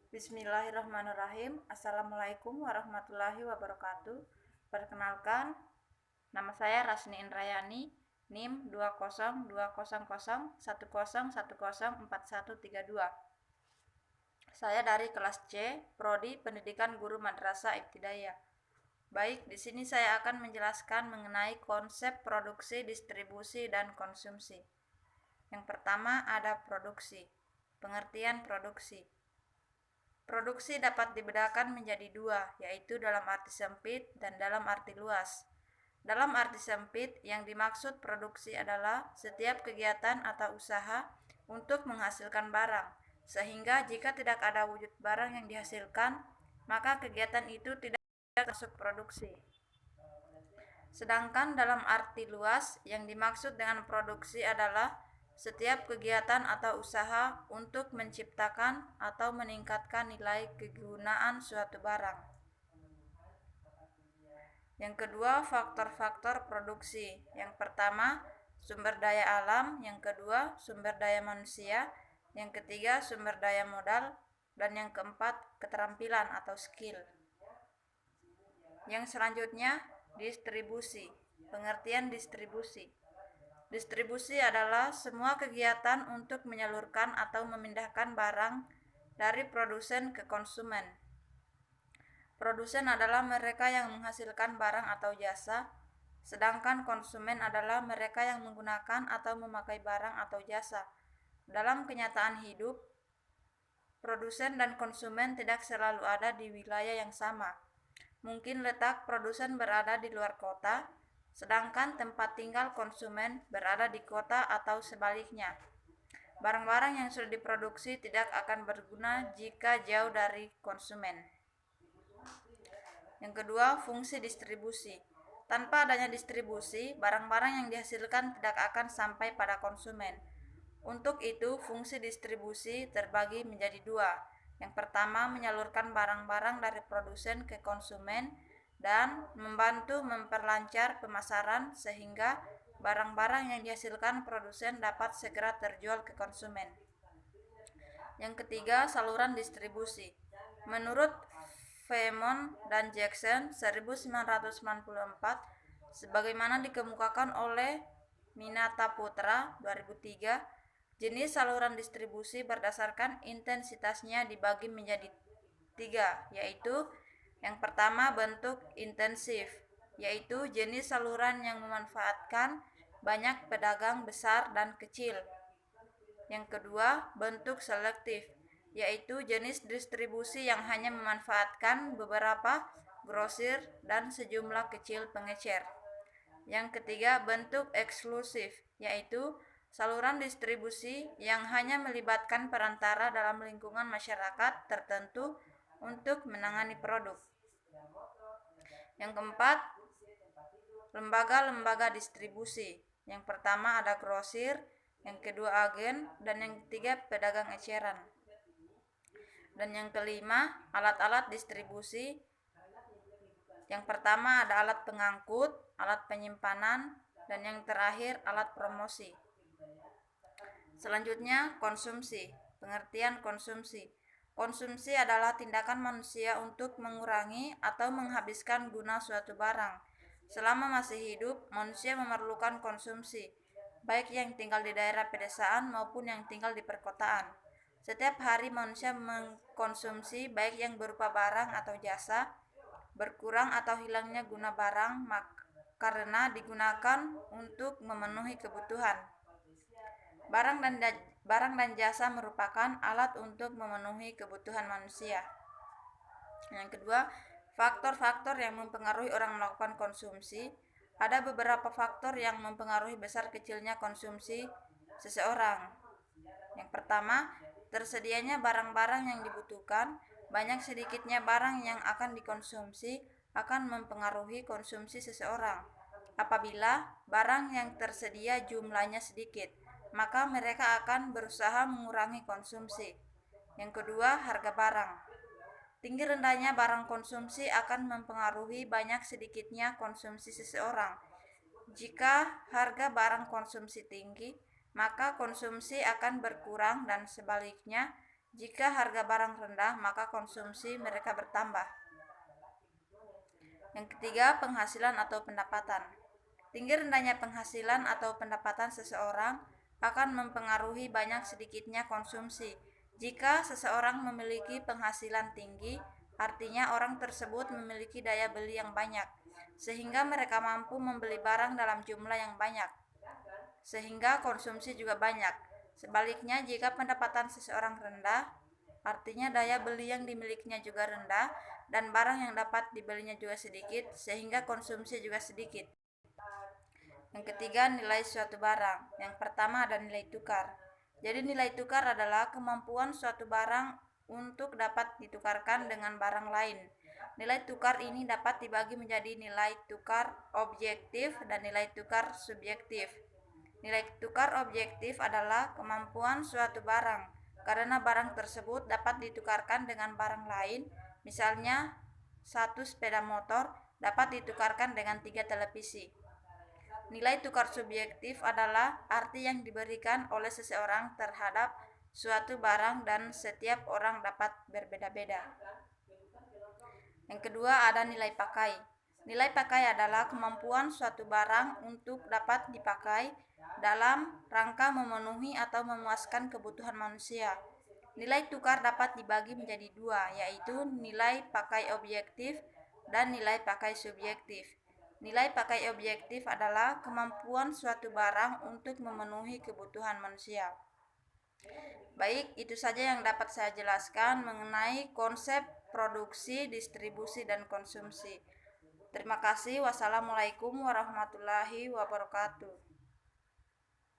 Bismillahirrahmanirrahim. Assalamualaikum warahmatullahi wabarakatuh. Perkenalkan, nama saya Rasni Indrayani, NIM 2020010104132. Saya dari kelas C, Prodi Pendidikan Guru Madrasah Ibtidaiyah. Baik, di sini saya akan menjelaskan mengenai konsep produksi, distribusi, dan konsumsi. Yang pertama ada produksi. Pengertian produksi. Produksi dapat dibedakan menjadi dua, yaitu dalam arti sempit dan dalam arti luas. Dalam arti sempit, yang dimaksud produksi adalah setiap kegiatan atau usaha untuk menghasilkan barang, sehingga jika tidak ada wujud barang yang dihasilkan, maka kegiatan itu tidak masuk produksi. Sedangkan dalam arti luas, yang dimaksud dengan produksi adalah setiap kegiatan atau usaha untuk menciptakan atau meningkatkan nilai kegunaan suatu barang. Yang kedua, faktor-faktor produksi. Yang pertama, sumber daya alam. Yang kedua, sumber daya manusia. Yang ketiga, sumber daya modal. Dan yang keempat, keterampilan atau skill. Yang selanjutnya, distribusi. Pengertian distribusi. Distribusi adalah semua kegiatan untuk menyalurkan atau memindahkan barang dari produsen ke konsumen. Produsen adalah mereka yang menghasilkan barang atau jasa, sedangkan konsumen adalah mereka yang menggunakan atau memakai barang atau jasa. Dalam kenyataan hidup, produsen dan konsumen tidak selalu ada di wilayah yang sama. Mungkin letak produsen berada di luar kota, sedangkan tempat tinggal konsumen berada di kota atau sebaliknya. Barang-barang yang sudah diproduksi tidak akan berguna jika jauh dari konsumen. Yang kedua, fungsi distribusi. Tanpa adanya distribusi, barang-barang yang dihasilkan tidak akan sampai pada konsumen. Untuk itu, fungsi distribusi terbagi menjadi dua. Yang pertama, menyalurkan barang-barang dari produsen ke konsumen dan membantu memperlancar pemasaran sehingga barang-barang yang dihasilkan produsen dapat segera terjual ke konsumen. Yang ketiga, saluran distribusi. Menurut Feynman dan Jackson 1994, sebagaimana dikemukakan oleh Minata Putra 2003, jenis saluran distribusi berdasarkan intensitasnya dibagi menjadi tiga, yaitu yang pertama, bentuk intensif, yaitu jenis saluran yang memanfaatkan banyak pedagang besar dan kecil. Yang kedua, bentuk selektif, yaitu jenis distribusi yang hanya memanfaatkan beberapa grosir dan sejumlah kecil pengecer. Yang ketiga, bentuk eksklusif, yaitu saluran distribusi yang hanya melibatkan perantara dalam lingkungan masyarakat tertentu untuk menangani produk. Yang keempat, lembaga-lembaga distribusi. Yang pertama ada grosir, yang kedua agen, dan yang ketiga pedagang eceran. Dan yang kelima, alat-alat distribusi. Yang pertama ada alat pengangkut, alat penyimpanan, dan yang terakhir alat promosi. Selanjutnya, konsumsi. Pengertian konsumsi. Konsumsi adalah tindakan manusia untuk mengurangi atau menghabiskan guna suatu barang. Selama masih hidup, manusia memerlukan konsumsi, baik yang tinggal di daerah pedesaan maupun yang tinggal di perkotaan. Setiap hari manusia mengkonsumsi baik yang berupa barang atau jasa. Berkurang atau hilangnya guna barang karena digunakan untuk memenuhi kebutuhan. Barang dan jasa merupakan alat untuk memenuhi kebutuhan manusia. Yang kedua, faktor-faktor yang mempengaruhi orang melakukan konsumsi. Ada beberapa faktor yang mempengaruhi besar kecilnya konsumsi seseorang. Yang pertama, tersedianya barang-barang yang dibutuhkan. Banyak sedikitnya barang yang akan dikonsumsi akan mempengaruhi konsumsi seseorang. Apabila barang yang tersedia jumlahnya sedikit, maka mereka akan berusaha mengurangi konsumsi. Yang kedua, harga barang. Tinggi rendahnya barang konsumsi akan mempengaruhi banyak sedikitnya konsumsi seseorang. Jika harga barang konsumsi tinggi, maka konsumsi akan berkurang dan sebaliknya Jika harga barang rendah, maka konsumsi mereka bertambah. Yang ketiga, penghasilan atau pendapatan. Tinggi rendahnya penghasilan atau pendapatan seseorang akan mempengaruhi banyak sedikitnya konsumsi. Jika seseorang memiliki penghasilan tinggi, artinya orang tersebut memiliki daya beli yang banyak, sehingga mereka mampu membeli barang dalam jumlah yang banyak, sehingga konsumsi juga banyak. Sebaliknya, jika pendapatan seseorang rendah, artinya daya beli yang dimilikinya juga rendah dan barang yang dapat dibelinya juga sedikit, sehingga konsumsi juga sedikit. Yang ketiga, nilai suatu barang. Yang pertama ada nilai tukar. Jadi nilai tukar adalah kemampuan suatu barang untuk dapat ditukarkan dengan barang lain. Nilai tukar ini dapat dibagi menjadi nilai tukar objektif dan nilai tukar subjektif. Nilai tukar objektif adalah kemampuan suatu barang karena barang tersebut dapat ditukarkan dengan barang lain. Misalnya, satu sepeda motor dapat ditukarkan dengan 3 televisi. Nilai tukar subjektif adalah arti yang diberikan oleh seseorang terhadap suatu barang dan setiap orang dapat berbeda-beda. Yang kedua ada nilai pakai. Nilai pakai adalah kemampuan suatu barang untuk dapat dipakai dalam rangka memenuhi atau memuaskan kebutuhan manusia. Nilai tukar dapat dibagi menjadi dua, yaitu nilai pakai objektif dan nilai pakai subjektif. Nilai pakai objektif adalah kemampuan suatu barang untuk memenuhi kebutuhan manusia. Baik, itu saja yang dapat saya jelaskan mengenai konsep produksi, distribusi, dan konsumsi. Terima kasih. Wassalamualaikum warahmatullahi wabarakatuh.